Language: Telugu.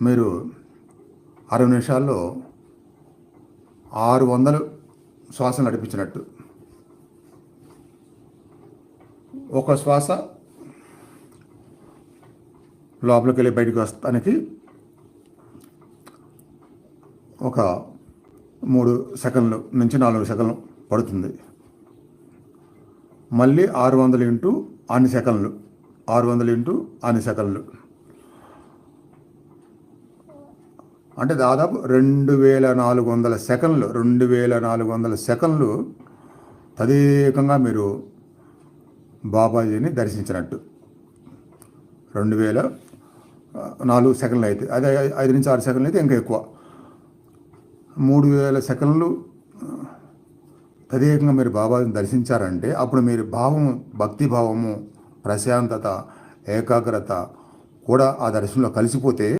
మీరు 60 నిమిషాల్లో 600 శ్వాస నడిపించినట్టు. ఒక శ్వాస లోపలికి వెళ్ళి బయటకు వస్తానికి ఒక 3 సెకండ్లు నుంచి 4 సెకండ్లు పడుతుంది. మళ్ళీ 600 ఇంటూ అన్ని సెకండ్లు, 600 ఇంటూ అన్ని సెకండ్లు అంటే దాదాపు 2400 సెకండ్లు. 2400 సెకండ్లు తదేకంగా మీరు బాబాజీని దర్శించినట్టు. 2004 సెకండ్లు అయితే, అదే 5 నుంచి 6 సెకండ్లు అయితే ఇంకా ఎక్కువ. 3000 సెకండ్లు తదేకంగా మీరు బాబాజీని దర్శించారంటే అప్పుడు మీరు భావము, భక్తి భావము, ప్రశాంతత, ఏకాగ్రత కూడా ఆ దర్శనంలో కలిసిపోతే